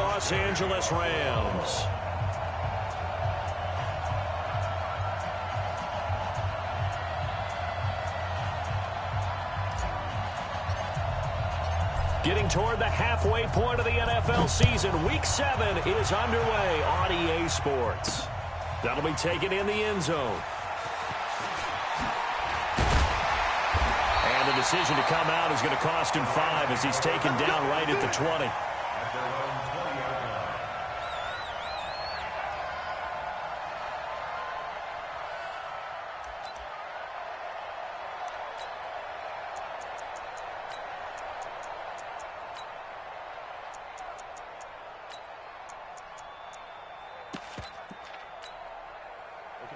Los Angeles Rams. Getting toward the halfway point of the NFL season. Week 7 is underway on EA Sports. That'll be taken in the end zone. And the decision to come out is going to cost him 5 as he's taken down right at the 20.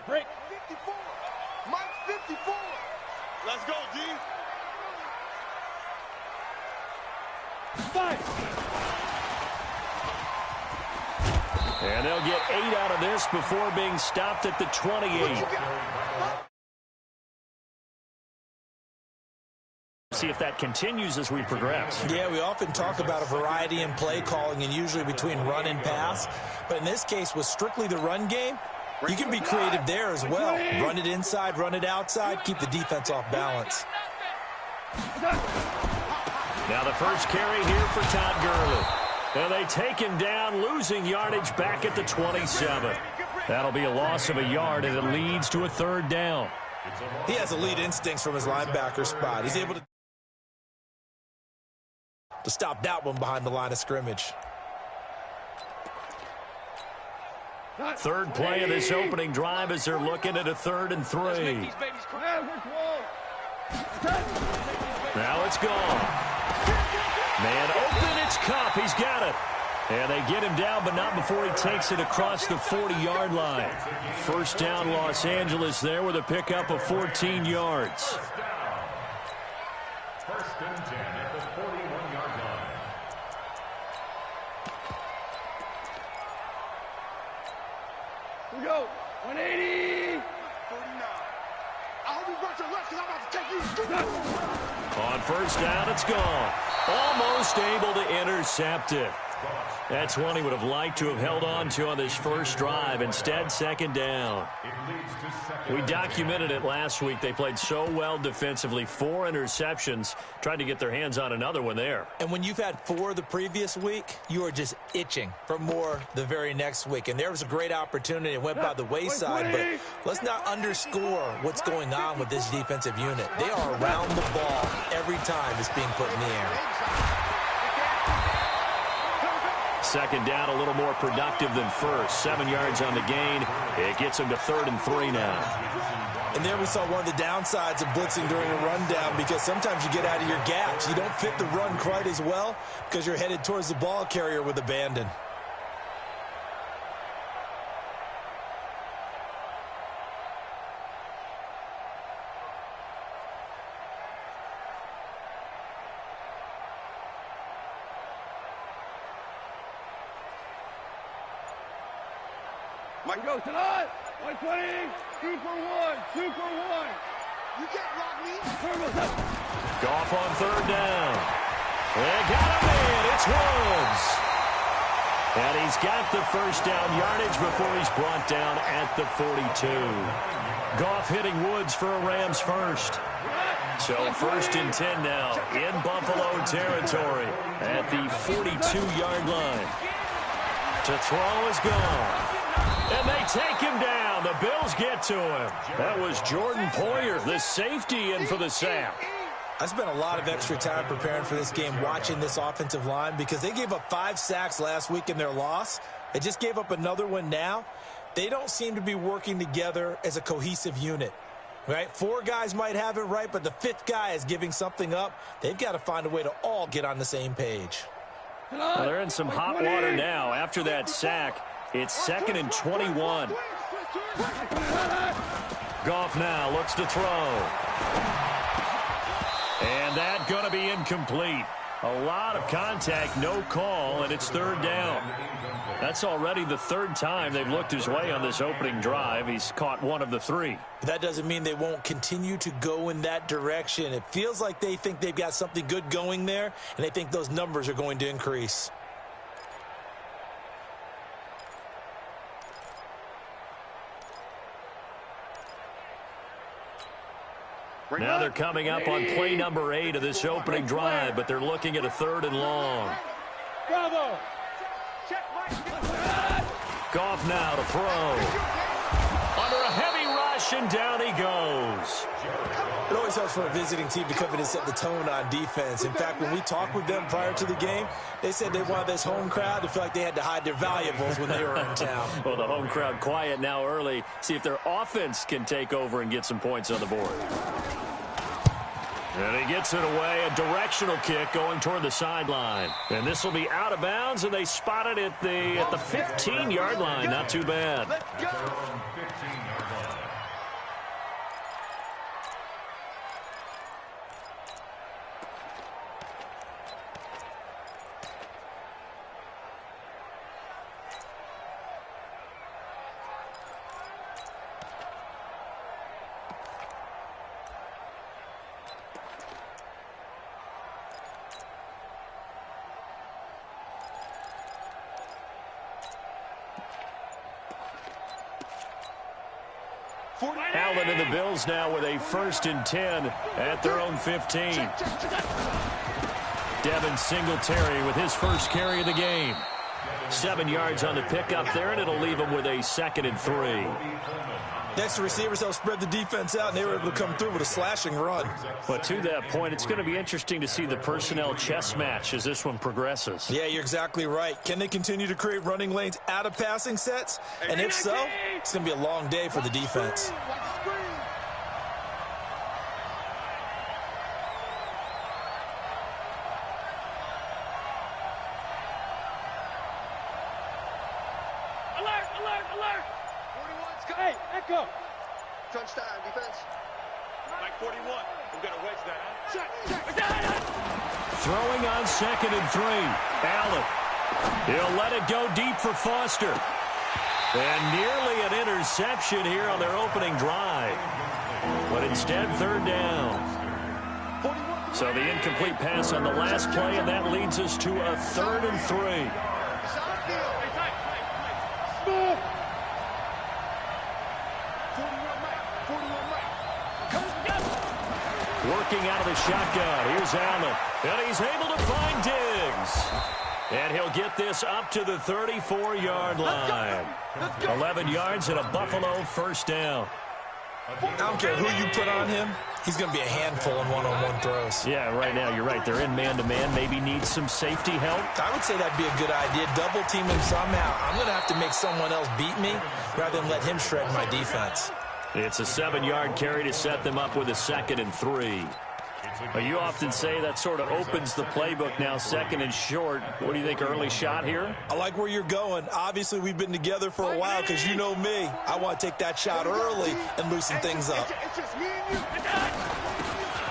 Break. 54. Mike 54. Let's go, D. Fight. And they'll get 8 out of this before being stopped at the 28. See if that continues as we progress. Yeah, we often talk about a variety in play calling and usually between run and pass. But in this case, with strictly the run game, you can be creative there as well. Run it inside, run it outside, keep the defense off balance. Now the first carry here for Todd Gurley. And they take him down, losing yardage back at the 27. That'll be a loss of a yard, and it leads to a 3rd down. He has elite instincts from his linebacker spot. He's able to stop that one behind the line of scrimmage. 3rd play of this opening drive as they're looking at a 3rd and 3. Now it's gone. Man open, it's Kupp. He's got it. And they get him down, but not before he takes it across the 40-yard line. 1st down, Los Angeles there with a pickup of 14 yards. 1st and 10 at the 41-yard line. We go. 180. 49. I hope you brought your left because I'm about to take you. On 1st down, it's gone. Almost able to intercept it. That's one he would have liked to have held on to on this first drive. Instead, 2nd down. We documented it last week. They played so well defensively. 4 interceptions. Tried to get their hands on another one there. And when you've had 4 the previous week, you are just itching for more the very next week. And there was a great opportunity. It went by the wayside. But let's not underscore what's going on with this defensive unit. They are around the ball every time it's being put in the air. 2nd down, a little more productive than 1st. 7 yards on the gain. It gets them to 3rd and 3 now. And there we saw one of the downsides of blitzing during a rundown, because sometimes you get out of your gaps. You don't fit the run quite as well because you're headed towards the ball carrier with abandon. Mike, go tonight. 120. 2 for 1. 2 for 1. You can't block me. Goff on 3rd down. They got him in. It's Woods. And he's got the 1st down yardage before he's brought down at the 42. Goff hitting Woods for a Rams first. So 1st and 10 now in Buffalo territory at the 42-yard line. To throw is gone. And they take him down. The Bills get to him. That was Jordan Poyer, the safety, in for the sack. I spent a lot of extra time preparing for this game, watching this offensive line, because they gave up 5 sacks last week in their loss. They just gave up another one now. They don't seem to be working together as a cohesive unit. Right? 4 guys might have it right, but the 5th guy is giving something up. They've got to find a way to all get on the same page. Well, they're in some hot water now after that sack. It's 2nd and 21. Goff now looks to throw. And that going to be incomplete. A lot of contact, no call, and it's 3rd down. That's already the 3rd time they've looked his way on this opening drive. He's caught 1 of the 3. That doesn't mean they won't continue to go in that direction. It feels like they think they've got something good going there, and they think those numbers are going to increase. Now they're coming up on play number 8 of this opening drive, but they're looking at a 3rd and long. Bravo. Goff now to throw. Under a heavy rush, and down he goes. It always helps for a visiting team to come in and set the tone on defense. In fact, when we talked with them prior to the game, they said they wanted this home crowd to feel like they had to hide their valuables when they were in town. Well, the home crowd quiet now early. See if their offense can take over and get some points on the board. And he gets it away, a directional kick going toward the sideline. And this will be out of bounds, and they spot it at the 15-yard line. Not too bad. Let's go. Allen and the Bills now with a 1st and 10 at their own 15. Devin Singletary with his first carry of the game. 7 yards on the pickup there, and it'll leave him with a 2nd and 3. Next, the receivers helped spread the defense out, and they were able to come through with a slashing run. But to that point, it's going to be interesting to see the personnel chess match as this one progresses. Yeah, you're exactly right. Can they continue to create running lanes out of passing sets? And if so, it's going to be a long day for the defense. Alert, alert, alert. 41's go. Hey, echo. Touchdown, defense. Like 41. We're going to wedge that, huh? Check. Throwing on 2nd and 3. Allen. He'll let it go deep for Foster. And nearly an interception here on their opening drive. But instead, 3rd down. So the incomplete pass on the last play, and that leads us to a 3rd and 3. Working out of the shotgun. Here's Allen. And he's able to find Diggs. And he'll get this up to the 34-yard line. 11 yards and a Buffalo 1st down. I don't care who you put on him. He's going to be a handful in one-on-one throws. Yeah, right now, you're right. They're in man-to-man. Maybe needs some safety help. I would say that'd be a good idea. Double team him somehow. I'm going to have to make someone else beat me rather than let him shred my defense. It's a 7-yard carry to set them up with a 2nd and 3. You often say that sort of opens the playbook now, 2nd and short. What do you think, early shot here? I like where you're going. Obviously, we've been together for a while because you know me. I want to take that shot early and loosen things up.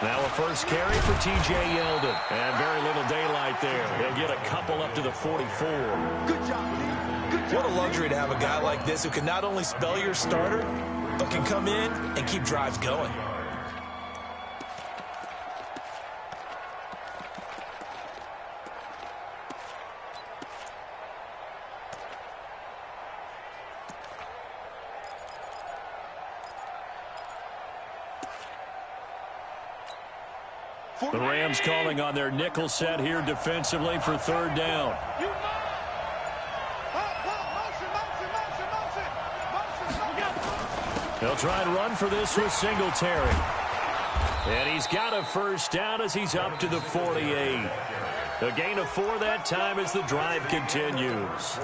Now a first carry for T.J. Yeldon. And very little daylight there. He'll get a couple up to the 44. Good job, Good job. What a luxury to have a guy like this who can not only spell your starter, but can come in and keep drives going. The Rams calling on their nickel set here defensively for 3rd down. They'll try and run for this with Singletary. And he's got a 1st down as he's up to the 48. A gain of 4 that time as the drive continues.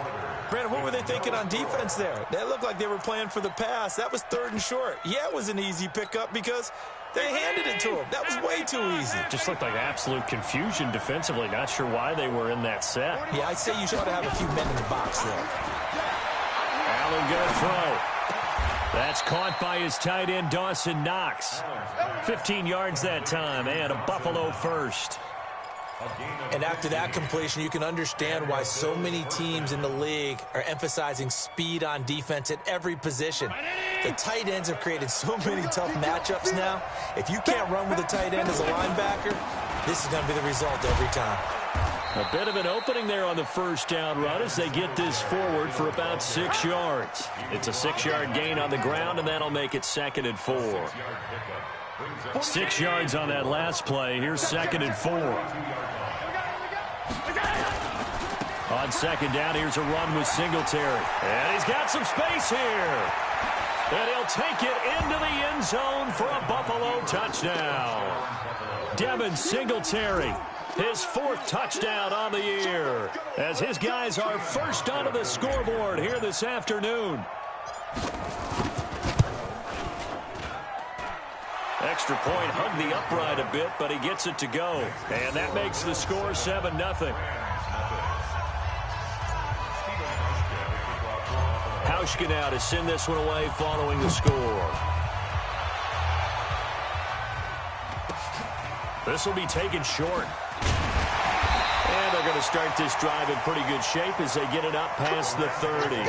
Brandon, what were they thinking on defense there? That looked like they were playing for the pass. That was 3rd and short. Yeah, it was an easy pickup because they handed it to him. That was way too easy. Just looked like absolute confusion defensively. Not sure why they were in that set. Yeah, I'd say you should have a few men in the box there. Allen going to throw. That's caught by his tight end, Dawson Knox. 15 yards that time, and a Buffalo 1st. And after that completion, you can understand why so many teams in the league are emphasizing speed on defense at every position. The tight ends have created so many tough matchups now. If you can't run with a tight end as a linebacker, this is going to be the result every time. A bit of an opening there on the 1st down run as they get this forward for about 6 yards. It's a 6-yard gain on the ground, and that'll make it 2nd and 4. 6 yards on that last play. Here's 2nd and 4. On 2nd down, here's a run with Singletary. And he's got some space here. And he'll take it into the end zone for a Buffalo touchdown. Devin Singletary, his 4th touchdown on the year, as his guys are first onto the scoreboard here this afternoon. Extra point hugged the upright a bit, but he gets it to go. And that makes the score 7-0. Hauschka now to send this one away following the score. This will be taken short. And they're going to start this drive in pretty good shape as they get it up past the 30.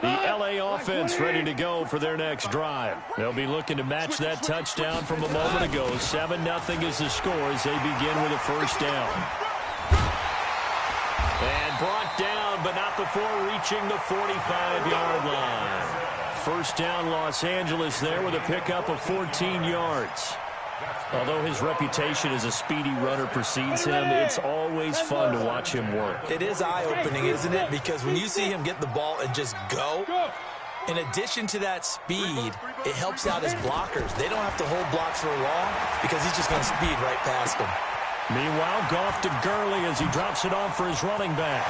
The LA offense ready to go for their next drive. They'll be looking to match that touchdown from a moment ago. 7-0 is the score as they begin with a first down. And brought down, but not before reaching the 45-yard line. First down, Los Angeles there with a pickup of 14 yards. Although his reputation as a speedy runner precedes him, it's always fun to watch him work. It is eye-opening, isn't it? Because when you see him get the ball and just go, in addition to that speed, it helps out his blockers. They don't have to hold blocks for long because he's just going to speed right past them. Meanwhile, Goff to Gurley as he drops it off for his running back.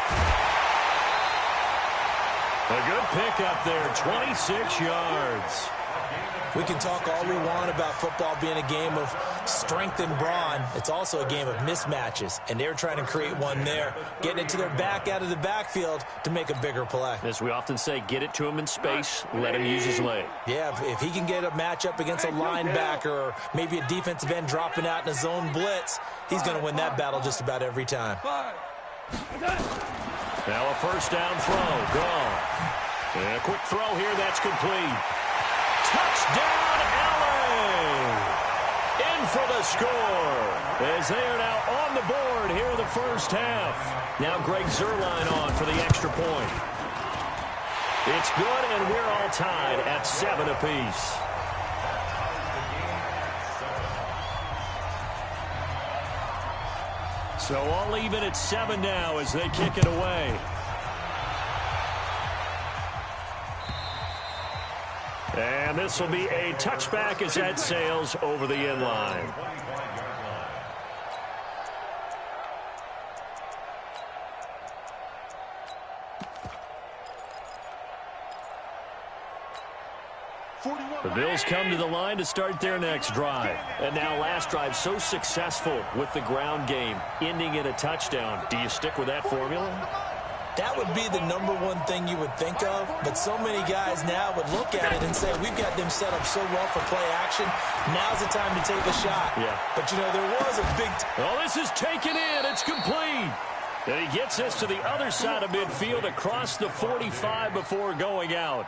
A good pickup there, 26 yards. We can talk all we want about football being a game of strength and brawn. It's also a game of mismatches, and they're trying to create one there, getting it to their back out of the backfield to make a bigger play. As we often say, get it to him in space, let him use his leg. Yeah, if he can get a matchup against a linebacker or maybe a defensive end dropping out in a zone blitz, he's going to win that battle just about every time. Now a first down throw, gone. And a quick throw here, that's complete. Touchdown, LA! In for the score, as they are now on the board here in the first half. Now Greg Zuerlein on for the extra point. It's good, and we're all tied at 7 apiece. So all even at 7 now as they kick it away. And this will be a touchback as that sails over the end line. The Bills come to the line to start their next drive. And now last drive so successful with the ground game, ending in a touchdown. Do you stick with that formula? That would be the number one thing you would think of, but so many guys now would look at it and say, we've got them set up so well for play action, now's the time to take a shot. Yeah. But, you know, there was a big... Oh, this is taken in. It's complete. And he gets this to the other side of midfield across the 45 before going out.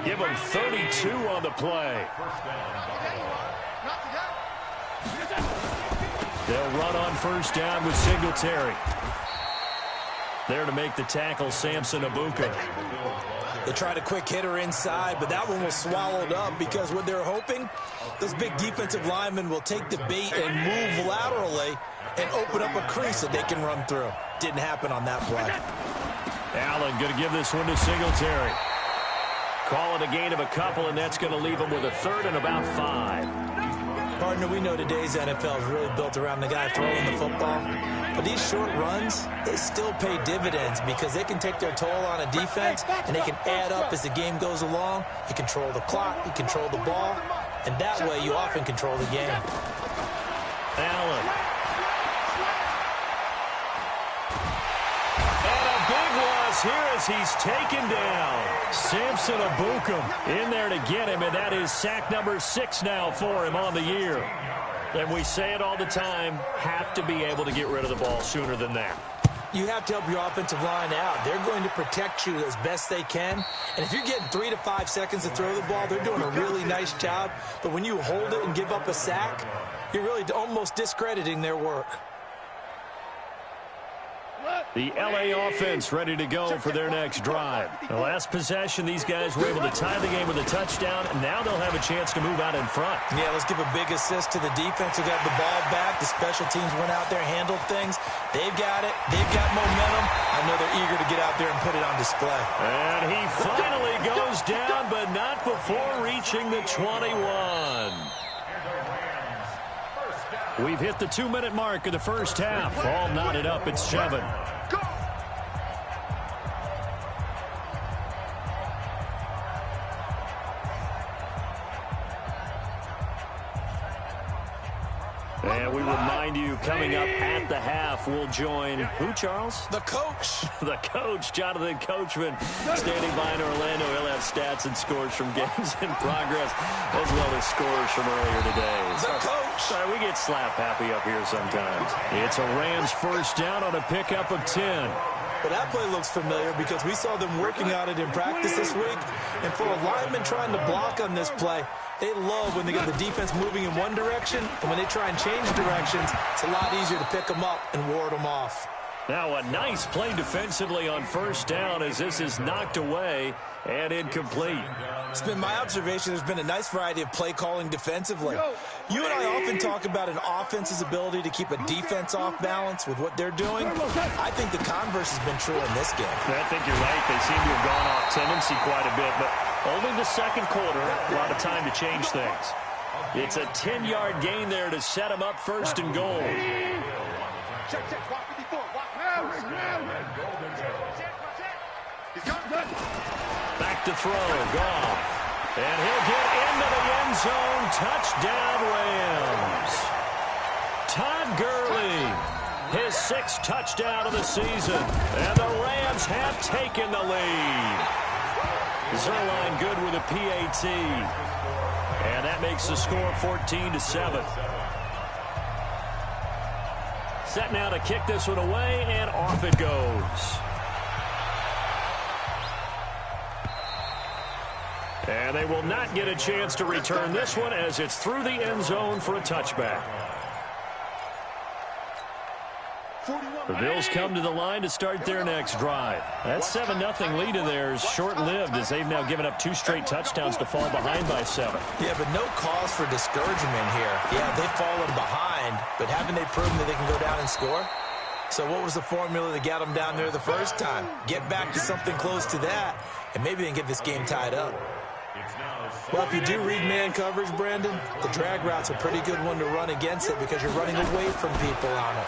Give him 32 on the play. They'll run on first down with Singletary. There to make the tackle, Samson Abuka. They tried a quick hitter inside, but that one was swallowed up because what they're hoping, those big defensive linemen will take the bait and move laterally and open up a crease that they can run through. Didn't happen on that play. Allen going to give this one to Singletary. Call it a gain of a couple, and that's going to leave him with a third and about 5. Partner, we know today's NFL is really built around the guy throwing the football. But these short runs, they still pay dividends because they can take their toll on a defense and they can add up as the game goes along. You control the clock, you control the ball, and that way you often control the game. Allen. And a big loss here as he's taken down. Samson Abuka in there to get him, and that is sack number 6 now for him on the year. And we say it all the time, have to be able to get rid of the ball sooner than that. you have to help your offensive line out. They're going to protect you as best they can. And if you're getting 3 to 5 seconds to throw the ball, they're doing a really nice job. But when you hold it and give up a sack, you're really almost discrediting their work. The LA offense ready to go for their next drive. The last possession, these guys were able to tie the game with a touchdown, and now they'll have a chance to move out in front. Yeah, let's give a big assist to the defense who got the ball back. The special teams went out there, handled things. They've got it. They've got momentum. I know they're eager to get out there and put it on display. And he finally goes down, but not before reaching the 21. We've hit the 2-minute mark of the first half. All knotted up at 7. Go! And we remind you, coming up at the half, we'll join who, Charles? The coach. The coach, Jonathan Coachman, standing by in Orlando. He'll have stats and scores from games in progress, as well as scores from earlier today. The coach. Sorry, we get slap happy up here sometimes. It's a Rams first down on a pickup of 10. But that play looks familiar because we saw them working on it in practice this week. And for a lineman trying to block on this play, they love when they get the defense moving in one direction, and when they try and change directions, it's a lot easier to pick them up and ward them off. Now a nice play defensively on first down as this is knocked away and incomplete. It's been my observation there's been a nice variety of play calling defensively. You and I often talk about an offense's ability to keep a defense off balance with what they're doing. I think the converse has been true in this game. I think you're right. They seem to have gone off tendency quite a bit, but only the second quarter, a lot of time to change things. It's a 10-yard gain there to set them up first and goal. Check, check, walk 54, walk. He's got it. Back to throw, Goff. And he'll get into the end zone. Touchdown, Rams. Todd Gurley, his 6th touchdown of the season. And the Rams have taken the lead. Zerline good with a PAT. And that makes the score 14-7. Set now to kick this one away, and off it goes. And they will not get a chance to return this one as it's through the end zone for a touchback. The Bills come to the line to start their next drive. That 7-0 lead of theirs short-lived as they've now given up 2 straight touchdowns to fall behind by 7. Yeah, but no cause for discouragement here. Yeah, they've fallen behind, but haven't they proven that they can go down and score? So what was the formula that got them down there the first time? Get back to something close to that, and maybe they can get this game tied up. Well, if you do read man coverage, Brandon, the drag route's a pretty good one to run against it because you're running away from people on it.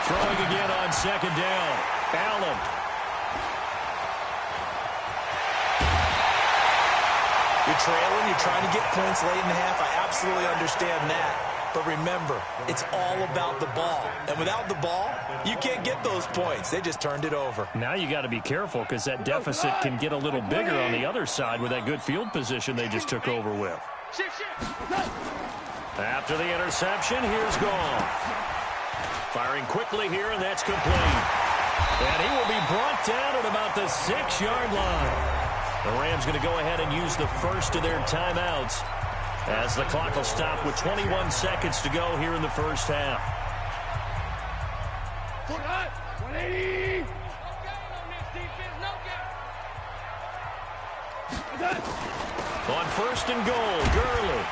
Throwing again on second down. Allen. You're trailing. You're trying to get points late in the half. I absolutely understand that. But remember, it's all about the ball. And without the ball, you can't get those points. They just turned it over. Now you got to be careful because that deficit can get a little bigger on the other side with that good field position they just took over with. After the interception, here's Goff. Firing quickly here, and that's complete. And he will be brought down at about the 6-yard line. The Rams going to go ahead and use the first of their timeouts as the clock will stop with 21 seconds to go here in the first half. 180. On first and goal, Gurley.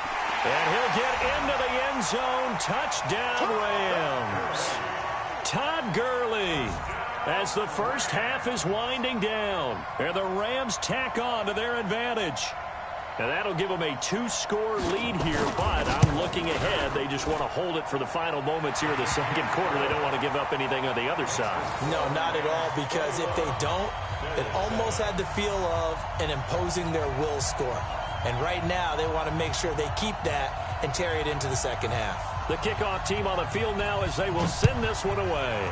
And he'll get into the end zone. Touchdown, Rams. Todd Gurley as the first half is winding down. And the Rams tack on to their advantage. And that'll give them a 2-score lead here, but I'm looking ahead. They just want to hold it for the final moments here of the second quarter. They don't want to give up anything on the other side. No, not at all, because if they don't, it almost had the feel of an imposing their will score. And right now, they want to make sure they keep that and carry it into the second half. The kickoff team on the field now as they will send this one away.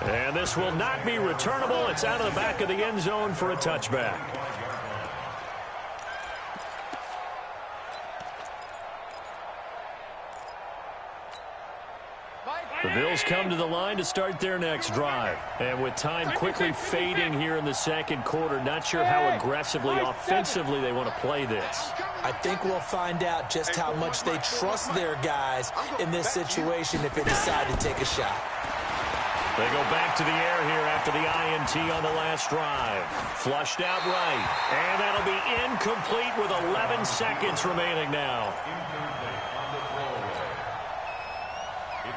And this will not be returnable. It's out of the back of the end zone for a touchback. Bills come to the line to start their next drive. And with time quickly fading here in the second quarter, not sure how aggressively, offensively they want to play this. I think we'll find out just how much they trust their guys in this situation if they decide to take a shot. They go back to the air here after the INT on the last drive. Flushed out right. And that'll be incomplete with 11 seconds remaining now.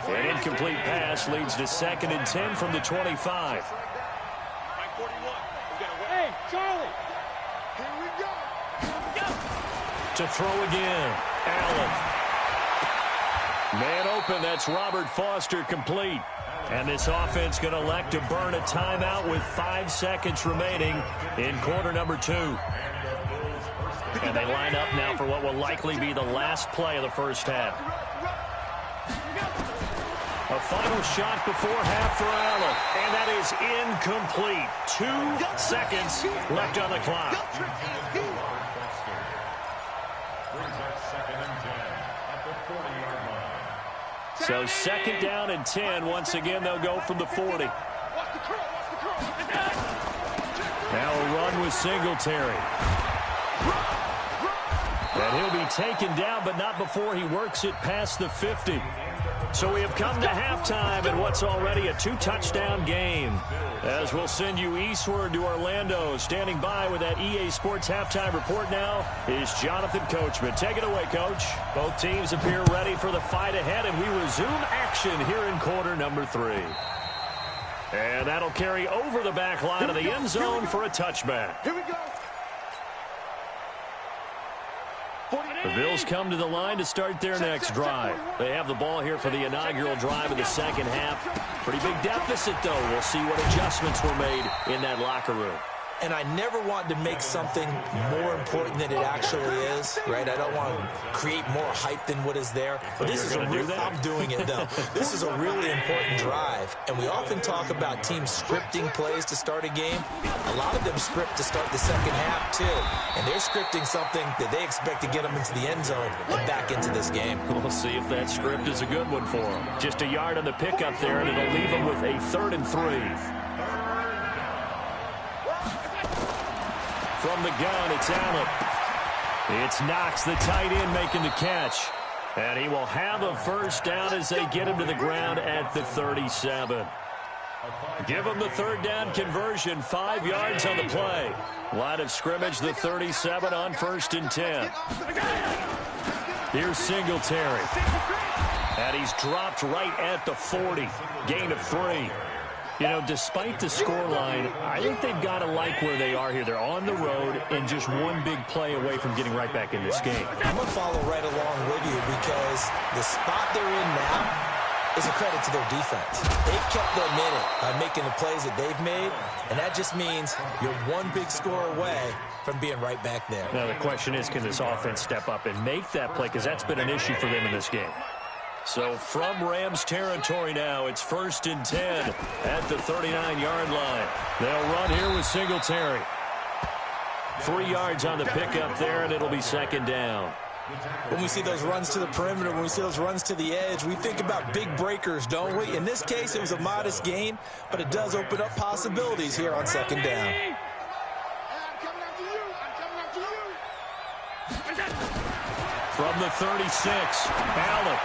An incomplete pass leads to 2nd and 10 from the 25. Hey, Charlie. Here we go. To throw again. Allen. Man open, that's Robert Foster complete. And this offense going to elect to burn a timeout with 5 seconds remaining in quarter number 2. And they line up now for what will likely be the last play of the first half. A final shot before half for Allen. And that is incomplete. 2 seconds left on the clock. So 2nd down and 10. Once again, they'll go from the 40. Now a run with Singletary. And he'll be taken down, but not before he works it past the 50. So we have come to halftime in what's already a 2-touchdown game. As we'll send you eastward to Orlando. Standing by with that EA Sports halftime report now is Jonathan Coachman. Take it away, Coach. Both teams appear ready for the fight ahead, and we resume action here in quarter number 3. And that'll carry over the back line of the end zone for a touchback. Here we go. The Bills come to the line to start their next drive. They have the ball here for the inaugural drive of the second half. Pretty big deficit, though. We'll see what adjustments were made in that locker room. And I never want to make something more important than it actually is, right? I don't want to create more hype than what is there. But this is a real, I'm doing it, though. This is a really important drive. And we often talk about teams scripting plays to start a game. A lot of them script to start the second half, too. And they're scripting something that they expect to get them into the end zone and back into this game. We'll see if that script is a good one for them. Just a yard on the pickup there, and it'll leave them with a 3rd and 3. From the gun, it's Allen. It's Knox, the tight end, making the catch. And he will have a first down as they get him to the ground at the 37. Give him the 3rd down conversion, 5 yards on the play. Line of scrimmage, the 37 on 1st and 10. Here's Singletary. And he's dropped right at the 40. Gain of 3. You know, despite the scoreline, I think they've got to like where they are here. They're on the road and just one big play away from getting right back in this game. I'm going to follow right along with you because the spot they're in now is a credit to their defense. They've kept them in it by making the plays that they've made, and that just means you're one big score away from being right back there. Now, the question is, can this offense step up and make that play? Because that's been an issue for them in this game. So from Rams territory now, it's 1st and 10 at the 39-yard line. They'll run here with Singletary. 3 yards on the pickup there, and it'll be 2nd down. When we see those runs to the perimeter, when we see those runs to the edge, we think about big breakers, don't we? In this case, it was a modest gain, but it does open up possibilities here on 2nd down. I'm coming after you. From the 36, Allen.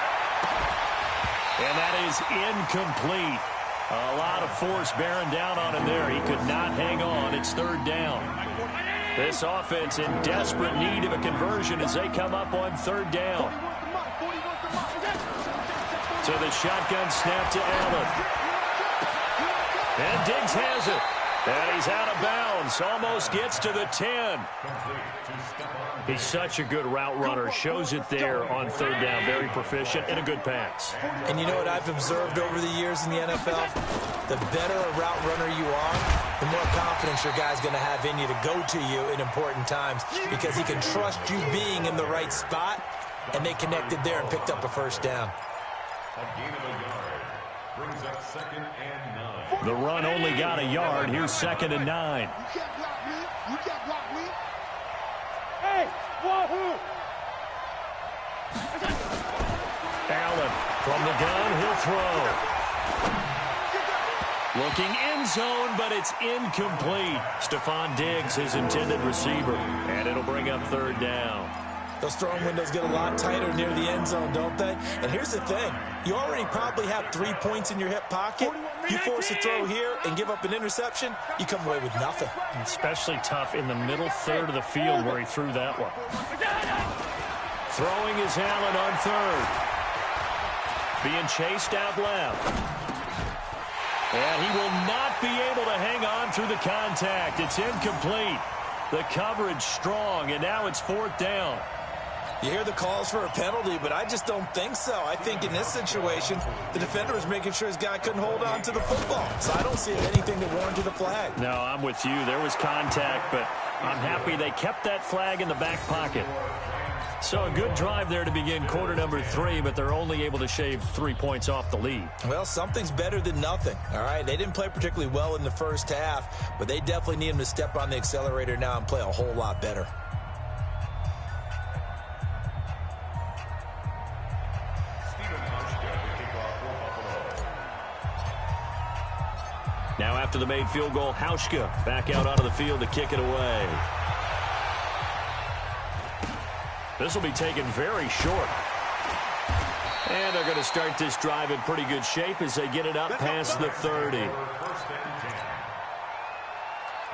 And that is incomplete. A lot of force bearing down on him there. He could not hang on. It's 3rd down. This offense in desperate need of a conversion as they come up on 3rd down. So the shotgun snap to Allen. And Diggs has it. And he's out of bounds. Almost gets to the 10. He's such a good route runner. Shows it there on 3rd down. Very proficient and a good pass. And you know what I've observed over the years in the NFL? The better a route runner you are, the more confidence your guy's going to have in you to go to you in important times because he can trust you being in the right spot, and they connected there and picked up a 1st down. A gain of a yard brings up 2nd and 9. The run only got a yard. Here's 2nd and 9. You can't block me. You can't block me. Hey, wahoo! Allen from the gun. He'll throw. Looking end zone, but it's incomplete. Stephon Diggs, his intended receiver. And it'll bring up third down. Those throwing windows get a lot tighter near the end zone, don't they? And here's the thing. You already probably have 3 points in your hip pocket. You force a throw here and give up an interception, you come away with nothing. Especially tough in the middle third of the field where he threw that one. Throwing is Allen on third. Being chased out left. And he will not be able to hang on through the contact. It's incomplete. The coverage strong, and now it's fourth down. You hear the calls for a penalty, but I just don't think so. I think in this situation, the defender was making sure his guy couldn't hold on to the football. So I don't see anything that warranted a flag. No, I'm with you. There was contact, but I'm happy they kept that flag in the back pocket. So a good drive there to begin quarter number 3, but they're only able to shave 3 points off the lead. Well, something's better than nothing, all right? They didn't play particularly well in the first half, but they definitely need him to step on the accelerator now and play a whole lot better. Now after the made field goal, Hauschka back out onto the field to kick it away. This will be taken very short. And they're going to start this drive in pretty good shape as they get it up past the 30.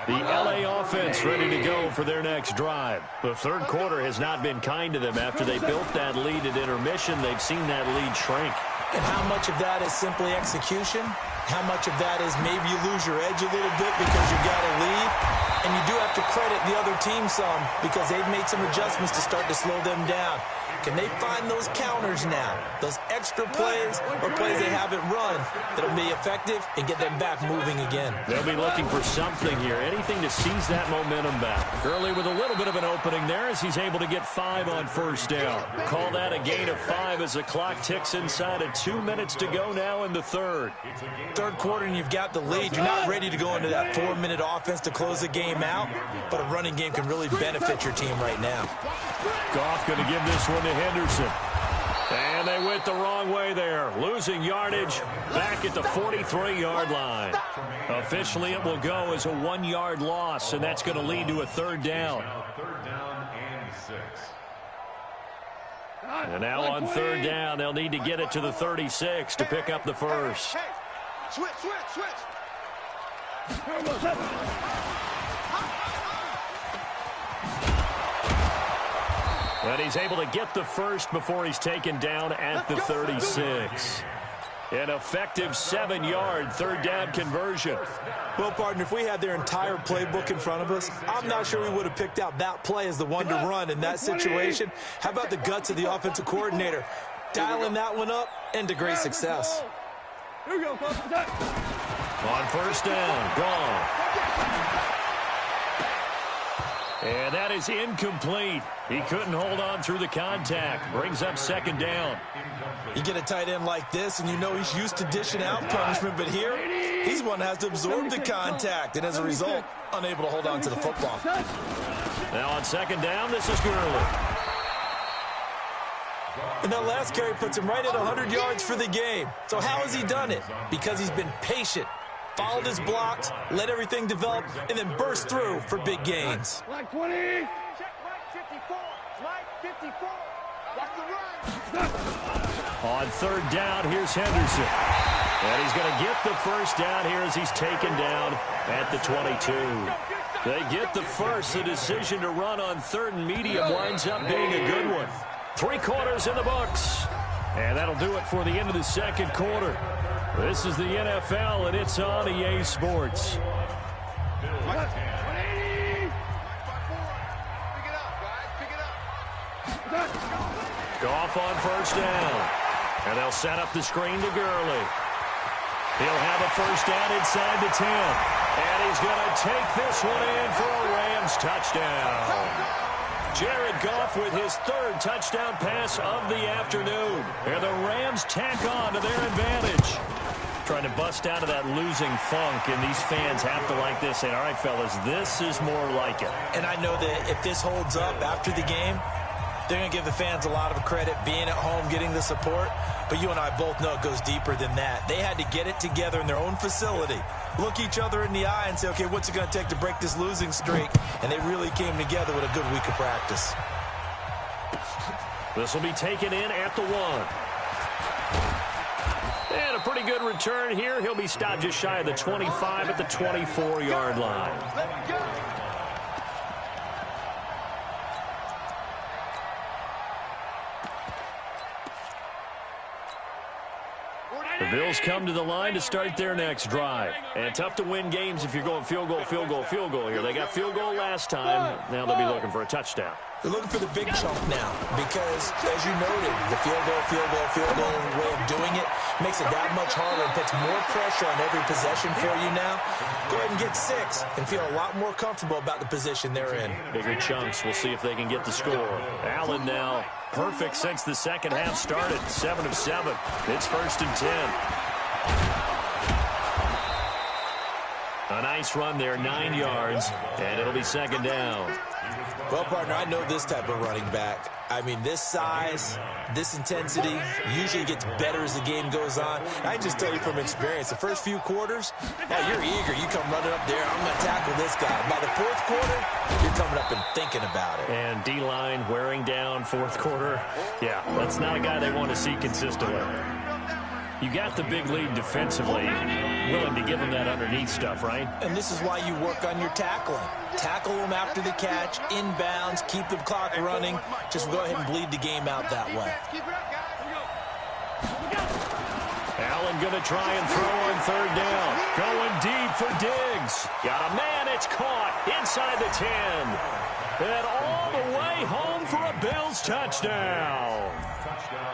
The LA offense ready to go for their next drive. The third quarter has not been kind to them. After they built that lead at intermission, they've seen that lead shrink. And how much of that is simply execution? How much of that is maybe you lose your edge a little bit because you've got a lead? And you do have to credit the other team some because they've made some adjustments to start to slow them down. Can they find those counters now, those extra plays or plays they haven't run that'll be effective and get them back moving again? They'll be looking for something here, anything to seize that momentum back. Gurley with a little bit of an opening there as he's able to get 5 on first down. Call that a gain of 5 as the clock ticks inside of 2 minutes to go now in the third. Third quarter and you've got the lead. You're not ready to go into that 4-minute offense to close the game out, but a running game can really benefit your team right now. Goff going to give this one to Henderson. And they went the wrong way there. Losing yardage back at the 43-yard line. Officially, it will go as a 1-yard loss, and that's going to lead to a third down. Third down and 6. And now on third down, they'll need to get it to the 36 to pick up the first. Switch. And he's able to get the first before he's taken down at the 36. An effective 7-yard third down conversion. Well, partner, if we had their entire playbook in front of us, I'm not sure we would have picked out that play as the one to run in that situation. How about the guts of the offensive coordinator? Dialing that one up into great success. Here we go, coach. On first down, gone. And that is incomplete. He couldn't hold on through the contact. Brings up second down. You get a tight end like this, and you know he's used to dishing out punishment, but here, he's one that has to absorb the contact, and as a result, unable to hold on to the football. Now on second down, this is Gurley. And that last carry puts him right at 100 yards for the game. So how has he done it? Because he's been patient, followed his blocks, let everything develop, and then burst through for big gains. Like 20. Check Mike 54. Mike 54. Watch the run. On third down, here's Henderson. And he's going to get the first down here as he's taken down at the 22. They get the first. The decision to run on third and medium winds up being a good one. 3 quarters in the books. And that'll do it for the end of the second quarter. This is the NFL, and it's on EA Sports. 180. Pick it up, guys. Pick it up. Goff on first down. And they'll set up the screen to Gurley. He'll have a first down inside the 10. And he's going to take this one in for a Rams touchdown. Jared Goff with his 3rd touchdown pass of the afternoon. And the Rams tack on to their advantage. Trying to bust out of that losing funk, and these fans have to like this. Saying, all right, fellas, this is more like it. And I know that if this holds up after the game, They're going to give the fans a lot of credit, being at home, getting the support. But you and I both know it goes deeper than that. They had to get it together in their own facility, look each other in the eye and say, okay, what's it going to take to break this losing streak? And they really came together with a good week of practice. This will be taken in at the 1. And a pretty good return here. He'll be stopped just shy of the 25 at the 24-yard line. Let's go. The Bills come to the line to start their next drive. And tough to win games if you're going field goal, field goal, field goal here. They got field goal last time. Now they'll be looking for a touchdown. They're looking for the big chunk now because, as you noted, the field goal way of doing it makes it that much harder and puts more pressure on every possession for you now. Go ahead and get 6 and feel a lot more comfortable about the position they're in. Bigger chunks. We'll see if they can get the score. Allen now perfect since the second half started. 7 of 7. It's 1st and 10. A nice run there, 9 yards, and it'll be 2nd down. Well, partner, I know this type of running back. I mean, this size, this intensity usually gets better as the game goes on. And I can just tell you from experience, the first few quarters, you're eager. You come running up there, I'm going to tackle this guy. By the 4th quarter, you're coming up and thinking about it. And D-line wearing down 4th quarter. Yeah, that's not a guy they want to see consistently. You got the big lead defensively, willing to give them that underneath stuff, right? And this is why you work on your tackling. Tackle them after the catch, inbounds, keep the clock running. Just go ahead and bleed the game out that way. Keep it up, guys. Allen going to try and throw on 3rd down. Going deep for Diggs. Got a man, it's caught inside the 10. And all the way home for a Bills touchdown.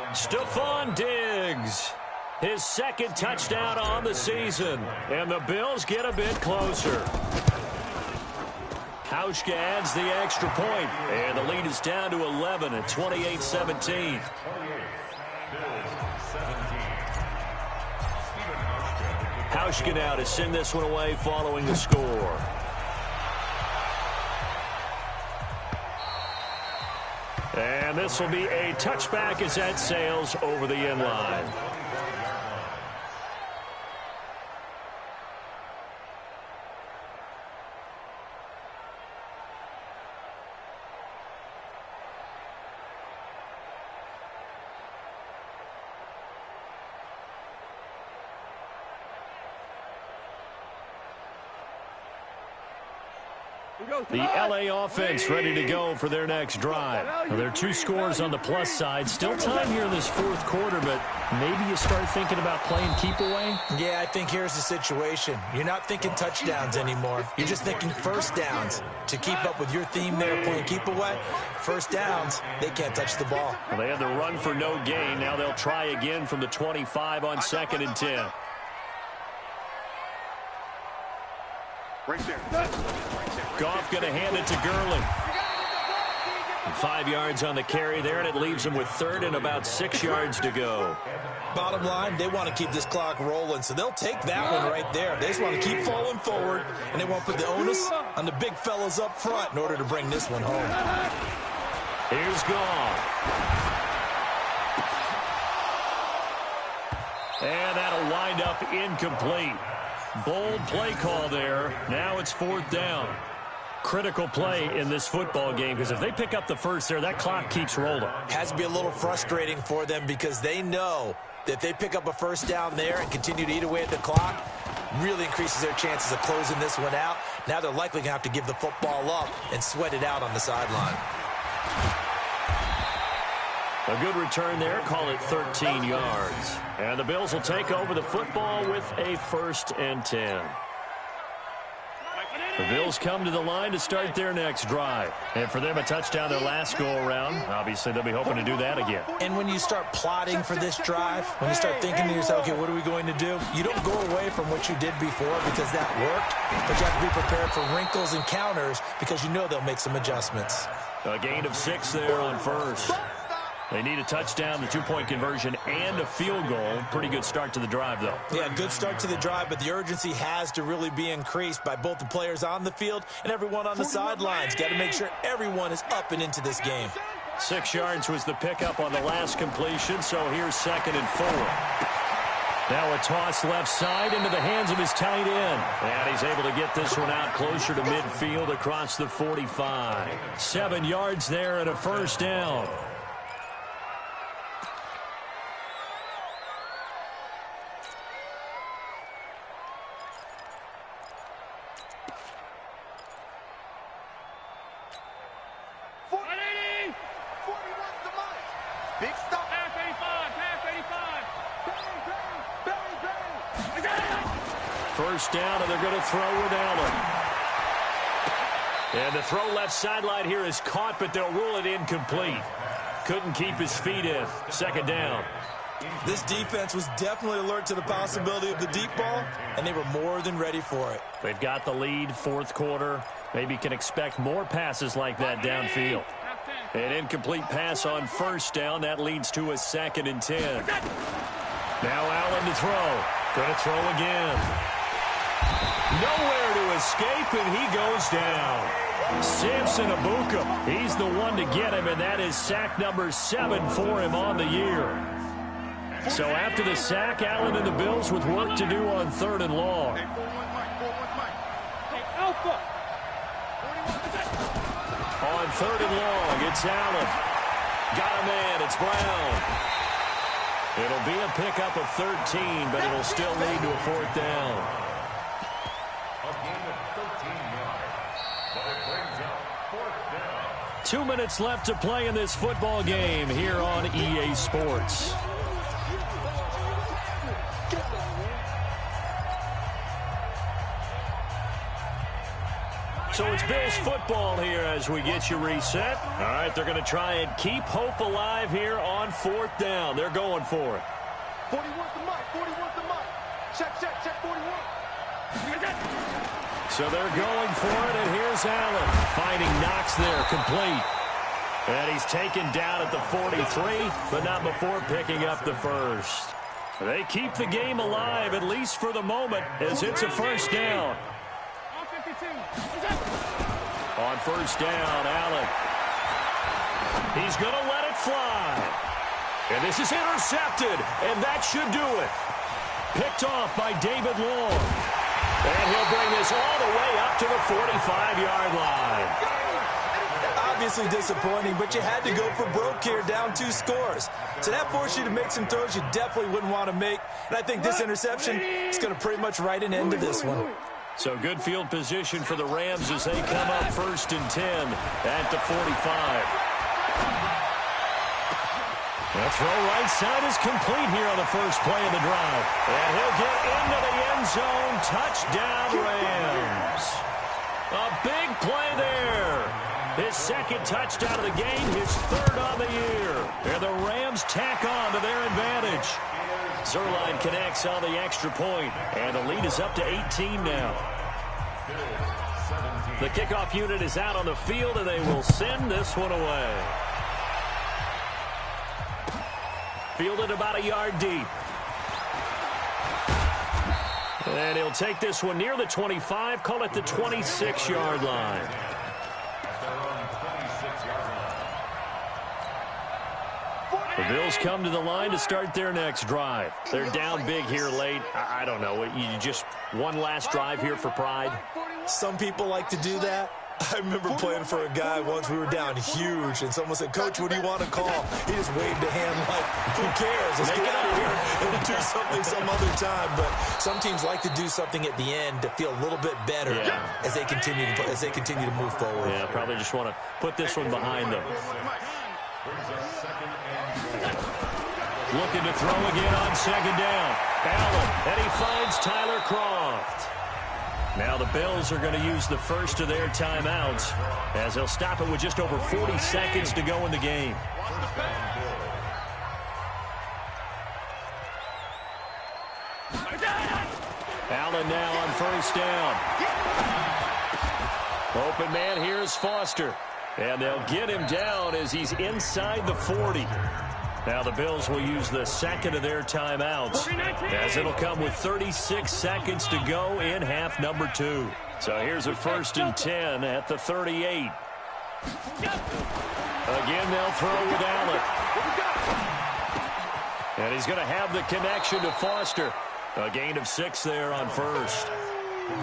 Stephon Diggs. His 2nd touchdown on the season. And the Bills get a bit closer. Hauschka adds the extra point. And the lead is down to 11 at 28-17. Hauschka now to send this one away following the score. And this will be a touchback as that sails over the end line. The LA offense ready to go for their next drive. Well, there are 2 scores on the plus side. Still time here in this 4th quarter, but maybe you start thinking about playing keep away? Yeah, I think here's the situation. You're not thinking touchdowns anymore. You're just thinking 1st downs. To keep up with your theme there, playing keep away, 1st downs, they can't touch the ball. Well, they had the run for no gain. Now they'll try again from the 25 on 2nd and 10. Right there. Goff going to hand it to Gurley. 5 yards on the carry there, and it leaves him with 3rd and about 6 yards to go. Bottom line, they want to keep this clock rolling, so they'll take that one right there. They just want to keep falling forward, and they want to put the onus on the big fellas up front in order to bring this one home. Here's Goff. And that'll wind up incomplete. Bold play call there. Now it's 4th down. Critical play in this football game because if they pick up the 1st there, that clock keeps rolling. Has to be a little frustrating for them because they know that if they pick up a 1st down there and continue to eat away at the clock, really increases their chances of closing this one out. Now they're likely going to have to give the football up and sweat it out on the sideline. A good return there. Call it 13 yards. And the Bills will take over the football with a 1st and 10. The Bills come to the line to start their next drive. And for them, a touchdown their last go-around. Obviously, they'll be hoping to do that again. And when you start plotting for this drive, when you start thinking to yourself, okay, what are we going to do? You don't go away from what you did before because that worked. But you have to be prepared for wrinkles and counters because you know they'll make some adjustments. A gain of 6 there on 1st. They need a touchdown, the 2-point conversion, and a field goal. Pretty good start to the drive, though. Yeah, good start to the drive, but the urgency has to really be increased by both the players on the field and everyone on the sidelines. Got to make sure everyone is up and into this game. 6 yards was the pickup on the last completion, so here's 2nd and 4. Now a toss left side into the hands of his tight end. And he's able to get this one out closer to midfield across the 45. 7 yards there and a first down. Big stop. Pass 85. Pass 85. First down, and they're going to throw with Allen. And the throw left sideline here is caught, but they'll rule it incomplete. Couldn't keep his feet in. 2nd down. This defense was definitely alert to the possibility of the deep ball, and they were more than ready for it. They've got the lead, 4th quarter. Maybe can expect more passes like that downfield. An incomplete pass on first down. That leads to a 2nd and 10. Now Allen to throw. Going to throw again. Nowhere to escape, and he goes down. Samson Abuka, he's the one to get him, and that is sack number 7 for him on the year. So after the sack, Allen and the Bills with work to do on 3rd and long. On 3rd and long, it's Allen. Got a man, it's Brown. It'll be a pickup of 13, but it'll still lead to a 4th down. A gain of 13 yards, but it brings up 4th down. 2 minutes left to play in this football game here on EA Sports. So it's Bills football here as we get you reset. All right, they're going to try and keep hope alive here on 4th down. They're going for it. 41's the mic. 41's the mic. Check, 41. So they're going for it, and here's Allen. Finding Knox there, complete. And he's taken down at the 43, but not before picking up the first. They keep the game alive, at least for the moment, as it's a first down. On first down, Allen. He's going to let it fly. And this is intercepted, and that should do it. Picked off by David Long. And he'll bring this all the way up to the 45-yard line. Obviously disappointing, but you had to go for broke here, down 2 scores. So that forced you to make some throws you definitely wouldn't want to make. And I think this interception is going to pretty much write an end to this one. So good field position for the Rams as they come up 1st and 10 at the 45. The throw right side is complete here on the first play of the drive. And he'll get into the end zone. Touchdown, Rams. A big play there. His 2nd touchdown of the game, his 3rd on the year. And the Rams tack on to their advantage. Zuerlein connects on the extra point, and the lead is up to 18 now. The kickoff unit is out on the field, and they will send this one away. Fielded about a yard deep. And he'll take this one near the 25, call it the 26-yard line. The Bills come to the line to start their next drive. They're down big here late. I don't know. You just one last drive here for pride. Some people like to do that. I remember playing for a guy once. We were down huge, and someone said, "Coach, what do you want to call?" He just waved a hand like, "Who cares? Let's get out of here and do something some other time." But some teams like to do something at the end to feel a little bit better as they continue to move forward. Yeah, probably just want to put this one behind them. Looking to throw again on 2nd down. Allen, and he finds Tyler Kroft. Now the Bills are going to use the first of their timeouts as they'll stop it with just over 40 seconds to go in the game. Allen now on first down. Open man, here's Foster. And they'll get him down as he's inside the 40. Now the Bills will use the 2nd of their timeouts as it'll come with 36 seconds to go in half number 2. So here's a 1st and 10 at the 38. Again, they'll throw with Allen. And he's going to have the connection to Foster. A gain of 6 there on first.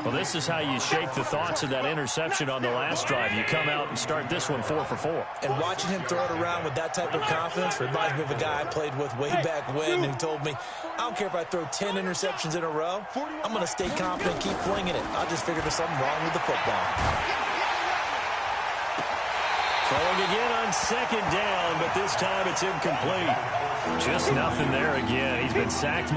Well, this is how you shape the thoughts of that interception on the last drive. You come out and start this one 4 for 4. And watching him throw it around with that type of confidence reminds me of a guy I played with way back when who told me, I don't care if I throw 10 interceptions in a row, I'm going to stay confident, keep flinging it. I just figured there's something wrong with the football. Throwing again on second down, but this time it's incomplete. Just nothing there again. He's been sacked